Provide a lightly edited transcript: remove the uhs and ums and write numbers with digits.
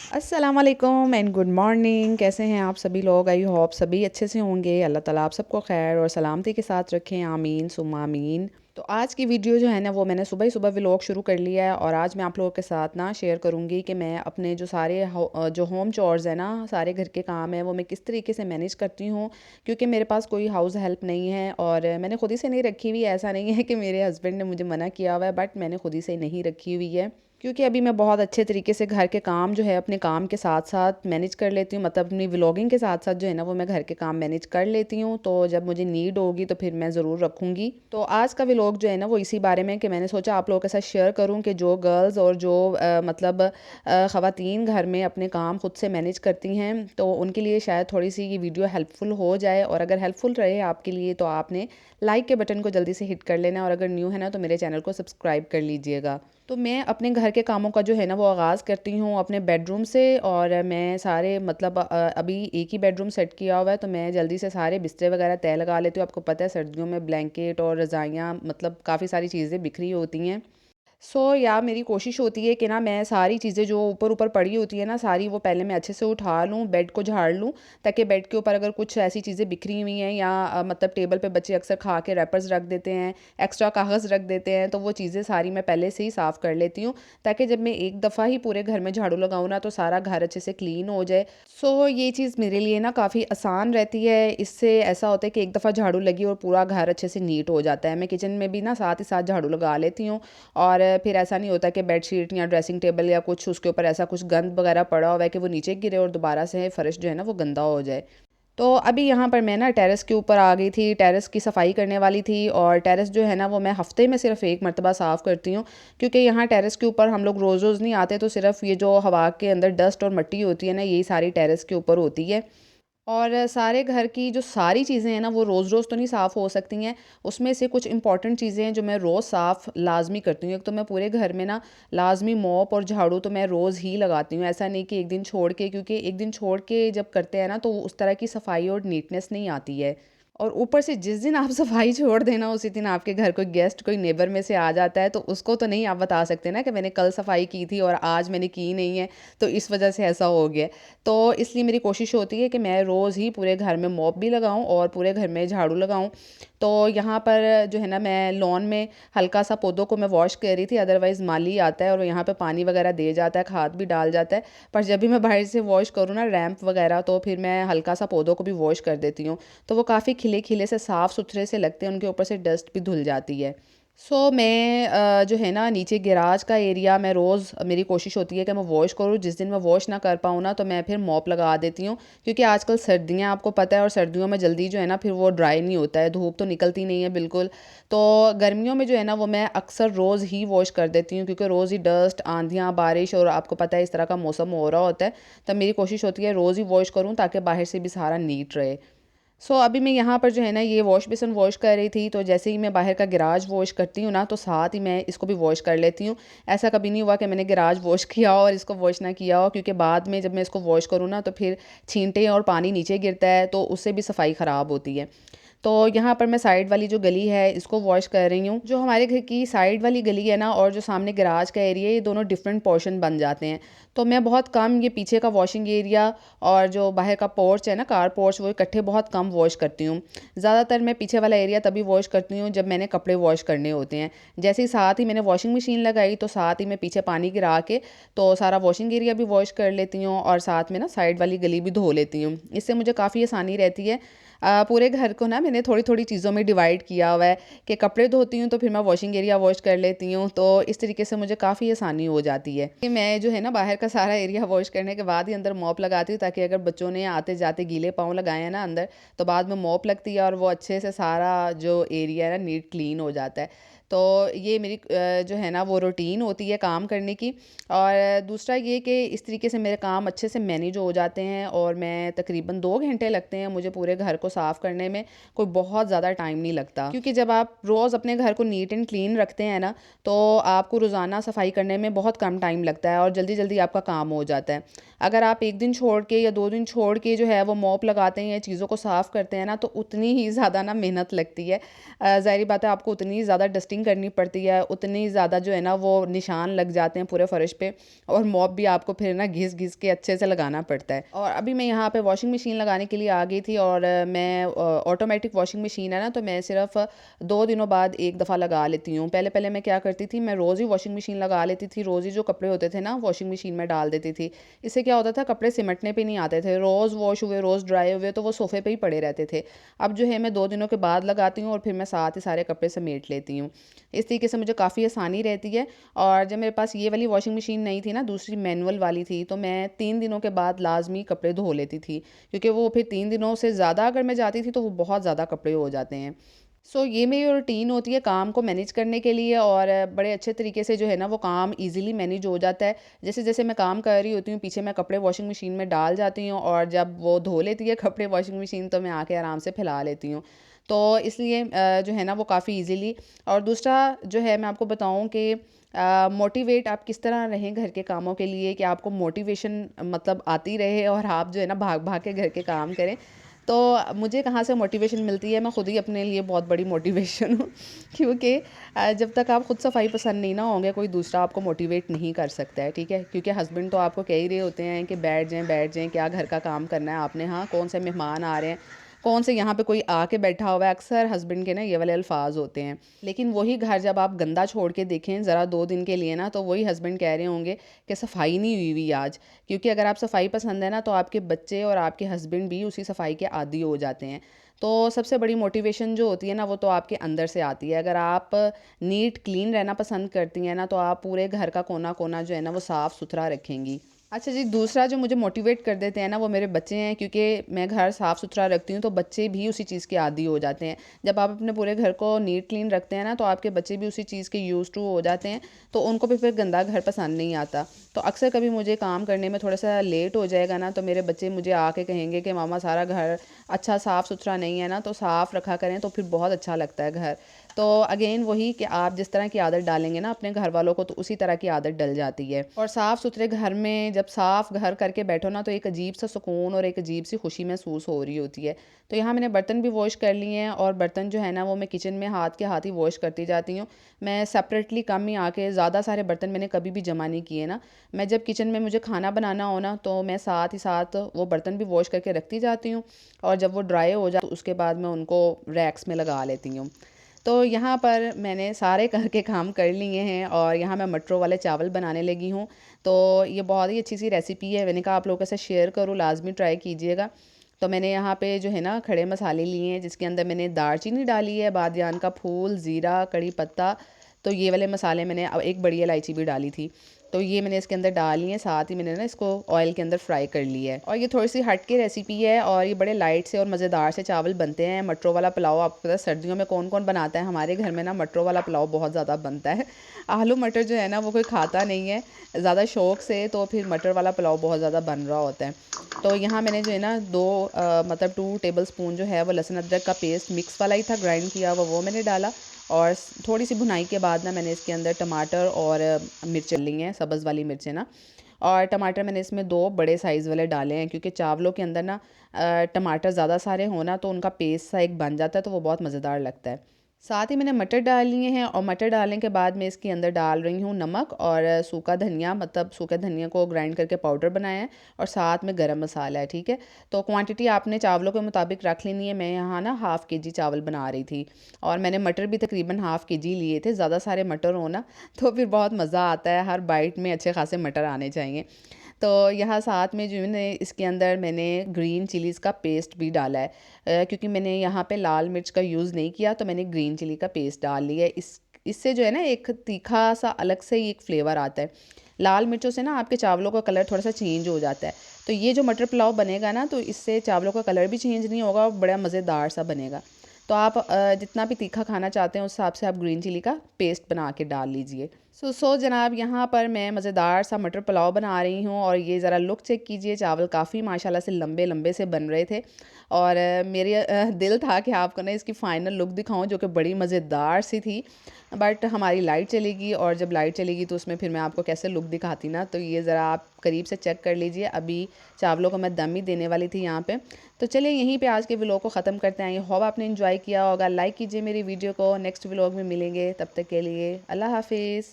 अस्सलाम वालेकुम and good morning. कैसे हैं आप सभी लोग? आई होप सभी अच्छे से होंगे। अल्लाह ताला आप सबको खैर और सलामती के साथ रखें, आमीन सुम्मा आमीन। तो आज की वीडियो जो है ना वो मैंने सुबह ही सुबह व्लॉग शुरू कर लिया है और आज मैं आप लोगों के साथ ना शेयर करूंगी कि मैं अपने जो सारे जो होम चोर्स है ना, सारे घर के काम है वो मैं किस तरीके से मैनेज करती हूँ। क्योंकि मेरे पास कोई हाउस हेल्प नहीं है और मैंने खुद ही से नहीं रखी हुई। ऐसा नहीं है कि मेरे हस्बैंड ने मुझे मना किया हुआ है, बट मैंने खुद ही से नहीं रखी हुई है क्योंकि अभी मैं बहुत अच्छे तरीके से घर के काम जो है अपने काम के साथ साथ मैनेज कर लेती हूँ। मतलब अपनी व्लॉगिंग के साथ साथ जो है ना वो मैं घर के काम मैनेज कर लेती हूँ। तो जब मुझे नीड होगी तो फिर मैं ज़रूर रखूँगी। तो आज का व्लॉग जो है ना वो इसी बारे में कि मैंने सोचा आप लोगों के साथ शेयर करूँ कि जो गर्ल्स और जो मतलब ख़वातीन घर में अपने काम खुद से मैनेज करती हैं तो उनके लिए शायद थोड़ी सी ये वीडियो हेल्पफुल हो जाए। और अगर हेल्पफुल रहे आपके लिए तो आपने लाइक के बटन को जल्दी से हिट कर लेना और अगर न्यू है ना तो मेरे चैनल को सब्सक्राइब कर लीजिएगा। तो मैं अपने घर के कामों का जो है ना वो आगाज़ करती हूँ अपने बेडरूम से। और मैं सारे मतलब अभी एक ही बेडरूम सेट किया हुआ है तो मैं जल्दी से सारे बिस्तर वगैरह तय लगा लेती हूँ। आपको पता है सर्दियों में ब्लैंकेट और रज़ाइयाँ मतलब काफ़ी सारी चीज़ें बिखरी होती हैं। या मेरी कोशिश होती है कि ना मैं सारी चीज़ें जो ऊपर ऊपर पड़ी होती है ना सारी वो पहले मैं अच्छे से उठा लूँ, बेड को झाड़ लूँ, ताकि बेड के ऊपर अगर कुछ ऐसी चीज़ें बिखरी हुई हैं या मतलब टेबल पे बच्चे अक्सर खा के रैपर्स रख देते हैं, एक्स्ट्रा कागज़ रख देते हैं, तो वो चीज़ें सारी मैं पहले से ही साफ़ कर लेती हूँ ताकि जब मैं एक दफ़ा ही पूरे घर में झाड़ू लगाऊँ ना तो सारा घर अच्छे से क्लीन हो जाए। ये चीज़ मेरे लिए ना काफ़ी आसान रहती है। इससे ऐसा होता है कि एक दफ़ा झाड़ू लगी और पूरा घर अच्छे से नीट हो जाता है। मैं किचन में भी ना साथ ही साथ झाड़ू लगा लेती हूँ और फिर ऐसा नहीं होता कि बेडशीट या ड्रेसिंग टेबल या कुछ उसके ऊपर ऐसा कुछ गंद वगैरह पड़ा हुआ है कि वो नीचे गिरे और दोबारा से फर्श जो है ना वो गंदा हो जाए। तो अभी यहाँ पर मैं ना टेरेस के ऊपर आ गई थी, टेरेस की सफाई करने वाली थी। और टेरेस जो है ना वो मैं हफ्ते में सिर्फ एक मरतबा साफ़ करती हूँ क्योंकि यहाँ टेरेस के ऊपर हम लोग रोज़ रोज़ नहीं आते, तो सिर्फ ये जो हवा के अंदर डस्ट और मिट्टी होती है ना यही सारी टेरेस के ऊपर होती है। और सारे घर की जो सारी चीज़ें हैं ना वो रोज़-रोज़ तो नहीं साफ़ हो सकती हैं। उसमें से कुछ इम्पॉर्टेंट चीज़ें हैं जो मैं रोज़ साफ़ लाज़मी करती हूँ। एक तो मैं पूरे घर में ना लाज़मी मॉप और झाड़ू तो मैं रोज़ ही लगाती हूँ। ऐसा नहीं कि एक दिन छोड़ के, क्योंकि एक दिन छोड़ के जब करते हैं ना तो उस तरह की सफाई और नीटनेस नहीं आती है। और ऊपर से जिस दिन आप सफाई छोड़ देना उसी दिन आपके घर कोई गेस्ट कोई नेबर में से आ जाता है, तो उसको तो नहीं आप बता सकते ना कि मैंने कल सफाई की थी और आज मैंने की नहीं है, तो इस वजह से ऐसा हो गया। तो इसलिए मेरी कोशिश होती है कि मैं रोज़ ही पूरे घर में मॉप भी लगाऊं और पूरे घर में झाड़ू लगाऊं। तो यहाँ पर जो है ना मैं लॉन में हल्का सा पौधों को मैं वॉश कर रही थी, अदरवाइज़ माली आता है और यहाँ पे पानी वगैरह दे जाता है, खाद भी डाल जाता है। पर जब भी मैं बाहर से वॉश करूँ ना रैंप वगैरह, तो फिर मैं हल्का सा पौधों को भी वॉश कर देती हूँ। तो वो काफ़ी खिले खिले से साफ़ सुथरे से लगते हैं, उनके ऊपर से डस्ट भी धुल जाती है। मैं जो है ना नीचे गैराज का एरिया मैं रोज़ मेरी कोशिश होती है कि मैं वॉश करूँ। जिस दिन मैं वॉश ना कर पाऊँ ना तो मैं फिर मॉप लगा देती हूँ क्योंकि आजकल सर्दियाँ आपको पता है और सर्दियों में जल्दी जो है ना फिर वो ड्राई नहीं होता है, धूप तो निकलती नहीं है बिल्कुल। तो गर्मियों में जो है ना वो मैं अक्सर रोज़ ही वॉश कर देती हूँ क्योंकि रोज़ ही डस्ट, आंधियाँ, बारिश और आपको पता है इस तरह का मौसम हो रहा होता है। तब मेरी कोशिश होती है रोज़ ही वॉश करूँ ताकि बाहर से भी सारा नीट रहे। अभी मैं यहाँ पर जो है ना ये वॉश बेसिन वॉश कर रही थी, तो जैसे ही मैं बाहर का गैराज वॉश करती हूँ ना तो साथ ही मैं इसको भी वॉश कर लेती हूँ। ऐसा कभी नहीं हुआ कि मैंने गैराज वॉश किया हो और इसको वॉश ना किया हो, क्योंकि बाद में जब मैं इसको वॉश करूँ ना तो फिर छींटे और पानी नीचे गिरता है तो उससे भी सफाई ख़राब होती है। तो यहाँ पर मैं साइड वाली जो गली है इसको वॉश कर रही हूँ। जो हमारे घर की साइड वाली गली है ना और जो सामने गैराज का एरिया है ये दोनों डिफरेंट पोर्शन बन जाते हैं। तो मैं बहुत कम ये पीछे का वॉशिंग एरिया और जो बाहर का पोर्च है ना कार पोर्च वो इकट्ठे बहुत कम वॉश करती हूँ। ज़्यादातर मैं पीछे वाला एरिया तभी वॉश करती हूँ जब मैंने कपड़े वॉश करने होते हैं। जैसे ही साथ ही मैंने वॉशिंग मशीन लगाई तो साथ ही मैं पीछे पानी गिरा के तो सारा वॉशिंग एरिया भी वॉश कर लेती हूँ और साथ में ना साइड वाली गली भी धो लेती हूँ। इससे मुझे काफ़ी आसानी रहती है। पूरे घर को ना मैंने थोड़ी थोड़ी चीज़ों में डिवाइड किया हुआ है कि कपड़े धोती हूँ तो फिर मैं वॉशिंग एरिया वॉश कर लेती हूँ, तो इस तरीके से मुझे काफ़ी आसानी हो जाती है कि मैं जो है ना बाहर का सारा एरिया वॉश करने के बाद ही अंदर मॉप लगाती हूँ, ताकि अगर बच्चों ने आते जाते गीले पाँव लगाए हैं ना अंदर तो बाद में मॉप लगती है और वो अच्छे से सारा जो एरिया है ना नीट क्लीन हो जाता है। तो ये मेरी जो है ना वो रूटीन होती है काम करने की। और दूसरा ये कि इस तरीके से मेरे काम अच्छे से मैनेज हो जाते हैं और मैं तकरीबन 2 घंटे लगते हैं मुझे पूरे घर को साफ़ करने में, कोई बहुत ज़्यादा टाइम नहीं लगता। क्योंकि जब आप रोज़ अपने घर को नीट एंड क्लीन रखते हैं ना तो आपको रोज़ाना सफाई करने में बहुत कम टाइम लगता है और जल्दी जल्दी आपका काम हो जाता है। अगर आप एक दिन छोड़ के या 2 दिन छोड़ के जो है वो मॉप लगाते हैं या चीज़ों को साफ़ करते हैं ना तो उतनी ही ज़्यादा ना मेहनत लगती है। ज़ाहिर बात है आपको उतनी ज़्यादा डस्टिंग डस्टिंग करनी पड़ती है, उतनी ज़्यादा जो है ना वो निशान लग जाते हैं पूरे फ़र्श पे, और मॉप भी आपको फिर ना घिस घिस के अच्छे से लगाना पड़ता है। और अभी मैं यहाँ पे वॉशिंग मशीन लगाने के लिए आ गई थी, और मैं ऑटोमेटिक वॉशिंग मशीन है ना, तो मैं सिर्फ 2 दिनों बाद एक दफ़ा लगा लेती हूँ। पहले पहले मैं क्या करती थी, मैं रोज़ ही वॉशिंग मशीन लगा लेती थी, रोज़ ही जो कपड़े होते थे ना वॉशिंग मशीन में डाल देती थी। इससे क्या होता था, कपड़े सिमटने पे नहीं आते थे, रोज़ वॉश हुए रोज़ ड्राई हुए तो वो सोफ़े पे ही पड़े रहते थे। अब जो है मैं 2 दिनों के बाद लगाती हूँ और फिर मैं साथ ही सारे कपड़े समेट लेती हूँ। इस तरीके से मुझे काफ़ी आसानी रहती है। और जब मेरे पास ये वाली वॉशिंग मशीन नहीं थी ना, दूसरी मैनुअल वाली थी, तो मैं 3 दिनों के बाद लाजमी कपड़े धो लेती थी, क्योंकि वो फिर 3 दिनों से ज़्यादा अगर मैं जाती थी तो वो बहुत ज़्यादा कपड़े हो जाते हैं। ये मेरी रूटीन होती है काम को मैनेज करने के लिए, और बड़े अच्छे तरीके से जो है ना वो काम इजीली मैनेज हो जाता है। जैसे जैसे मैं काम कर रही होती हूँ, पीछे मैं कपड़े वॉशिंग मशीन में डाल जाती हूँ, और जब वो धो लेती है कपड़े वॉशिंग मशीन, तो मैं आके आराम से फैला लेती हूँ। तो इसलिए जो है ना वो काफ़ी इजीली। और दूसरा जो है मैं आपको बताऊँ कि मोटिवेट आप किस तरह रहें घर के कामों के लिए, कि आपको मोटिवेशन मतलब आती रहे और आप जो है ना भाग भाग के घर के काम करें। तो मुझे कहाँ से मोटिवेशन मिलती है, मैं खुद ही अपने लिए बहुत बड़ी मोटिवेशन हूँ क्योंकि जब तक आप खुद सफाई पसंद नहीं ना होंगे, कोई दूसरा आपको मोटिवेट नहीं कर सकता है, ठीक है। क्योंकि हस्बैंड तो आपको कह ही रहे होते हैं कि बैठ जाएं, क्या घर का काम करना है आपने, हाँ कौन से मेहमान आ रहे हैं, कौन से यहाँ पे कोई आके बैठा हुआ है, अक्सर हस्बैंड के ना ये वाले अल्फाज होते हैं। लेकिन वही घर जब आप गंदा छोड़ के देखें ज़रा 2 दिन के लिए ना, तो वही हस्बैंड कह रहे होंगे कि सफाई नहीं हुई हुई आज। क्योंकि अगर आप सफाई पसंद है ना, तो आपके बच्चे और आपके हस्बैंड भी उसी सफाई के आदी हो जाते हैं। तो सबसे बड़ी मोटिवेशन जो होती है ना, वो तो आपके अंदर से आती है। अगर आप नीट क्लीन रहना पसंद करती हैं ना, तो आप पूरे घर का कोना कोना जो है ना वो साफ़ सुथरा रखेंगी। अच्छा जी, दूसरा जो मुझे मोटिवेट कर देते हैं ना, वो मेरे बच्चे हैं, क्योंकि मैं घर साफ़ सुथरा रखती हूँ तो बच्चे भी उसी चीज़ के आदी हो जाते हैं। जब आप अपने पूरे घर को नीट क्लीन रखते हैं ना, तो आपके बच्चे भी उसी चीज़ के यूज़ टू हो जाते हैं, तो उनको भी फिर गंदा घर पसंद नहीं आता। तो अक्सर कभी मुझे काम करने में थोड़ा सा लेट हो जाएगा ना, तो मेरे बच्चे मुझे आके कहेंगे कि मामा सारा घर अच्छा साफ़ सुथरा नहीं है ना, तो साफ़ रखा करें, तो फिर बहुत अच्छा लगता है घर। तो अगेन वही कि आप जिस तरह की आदत डालेंगे ना अपने घर वालों को, तो उसी तरह की आदत डल जाती है। और साफ़ सुथरे घर में जब साफ़ घर करके बैठो ना, तो एक अजीब सा सुकून और एक अजीब सी खुशी महसूस हो रही होती है। तो यहाँ मैंने बर्तन भी वॉश कर लिए हैं, और बर्तन जो है ना वो मैं किचन में हाथ के हाथ ही वॉश करती जाती हूँ। मैं सेपरेटली कम ही आके, ज़्यादा सारे बर्तन मैंने कभी भी जमा नहीं किए ना। मैं जब किचन में मुझे खाना बनाना हो ना, तो मैं साथ ही साथ वो बर्तन भी वॉश करके रखती जाती हूँ, और जब वो ड्राई हो जाए तो उसके बाद मैं उनको रैक्स में लगा लेती हूँ। तो यहाँ पर मैंने सारे घर के काम कर लिए हैं, और यहाँ मैं मटरों वाले चावल बनाने लगी हूँ। तो ये बहुत ही अच्छी सी रेसिपी है, मैंने कहा आप लोगों के साथ शेयर करूँ, लाजमी ट्राई कीजिएगा। तो मैंने यहाँ पे जो है ना खड़े मसाले लिए हैं, जिसके अंदर मैंने दालचीनी डाली है, बादियान का फूल, ज़ीरा, कड़ी पत्ता। तो ये वाले मसाले मैंने, एक बड़ी इलायची भी डाली थी। तो ये मैंने इसके अंदर डाल लिए हैं, साथ ही मैंने ना इसको ऑयल के अंदर फ्राई कर लिया है। और ये थोड़ी सी हट के रेसिपी है, और ये बड़े लाइट से और मज़ेदार से चावल बनते हैं। मटरों वाला पुलाव आपको पता है सर्दियों में कौन कौन बनाता है, हमारे घर में ना मटरों वाला पुलाव बहुत ज़्यादा बनता है। आलू मटर जो है ना वो कोई खाता नहीं है ज़्यादा शौक से, तो फिर मटर वाला पुलाव बहुत ज़्यादा बन रहा होता है। तो यहाँ मैंने जो है ना मतलब 2 टेबल स्पून जो है वो लहसुन अदरक का पेस्ट मिक्स वाला ही था, ग्राइंड किया हुआ, वो मैंने डाला। और थोड़ी सी भुनाई के बाद ना मैंने इसके अंदर टमाटर और मिर्चें ली हैं, सब्ज़ वाली मिर्चें ना। और टमाटर मैंने इसमें 2 बड़े साइज़ वाले डाले हैं, क्योंकि चावलों के अंदर ना टमाटर ज़्यादा सारे होना तो उनका पेस्ट सा एक बन जाता है, तो वो बहुत मज़ेदार लगता है। साथ ही मैंने मटर डाल लिए हैं, और मटर डालने के बाद मैं इसके अंदर डाल रही हूँ नमक और सूखा धनिया, मतलब सूखे धनिया को ग्राइंड करके पाउडर बनाया है, और साथ में गरम मसाला है, ठीक है। तो क्वांटिटी आपने चावलों के मुताबिक रख लेनी है। मैं यहाँ ना हाफ़ के जी चावल बना रही थी, और मैंने मटर भी तकरीबन हाफ़ के जी लिए थे। ज़्यादा सारे मटर हो ना तो फिर बहुत मज़ा आता है, हर बाइट में अच्छे खासे मटर आने चाहिए। तो यहाँ साथ में जो है इसके अंदर मैंने ग्रीन चिलीज़ का पेस्ट भी डाला है, क्योंकि मैंने यहाँ पे लाल मिर्च का यूज़ नहीं किया, तो मैंने ग्रीन चिली का पेस्ट डाल लिया है। इससे जो है ना एक तीखा सा अलग से ही एक फ्लेवर आता है। लाल मिर्चों से ना आपके चावलों का कलर थोड़ा सा चेंज हो जाता है। तो ये जो मटर पुलाव बनेगा ना, तो इससे चावलों का कलर भी चेंज नहीं होगा, और बड़ा मज़ेदार सा बनेगा। तो आप जितना भी तीखा खाना चाहते हैं उस हिसाब से आप ग्रीन चिली का पेस्ट बना के डाल लीजिए। सो जनाब, यहाँ पर मैं मज़ेदार सा मटर पुलाव बना रही हूँ और ये ज़रा लुक चेक कीजिए। चावल काफ़ी माशाल्लाह से लंबे लंबे से बन रहे थे और मेरे दिल था कि आपको ना इसकी फ़ाइनल लुक दिखाऊं, जो कि बड़ी मज़ेदार सी थी। बट हमारी लाइट चलेगी और जब लाइट चलेगी तो उसमें फिर मैं आपको कैसे लुक दिखाती ना। तो ये ज़रा आप करीब से चेक कर लीजिए। अभी चावलों को मैं दम ही देने वाली थी यहाँ पे। तो चलिए यहीं पे आज के व्लॉग को ख़त्म करते हैं। होप आपने इन्जॉय किया होगा। लाइक कीजिए मेरी वीडियो को। नेक्स्ट व्लॉग में मिलेंगे, तब तक के लिए अल्लाह हाफिज़।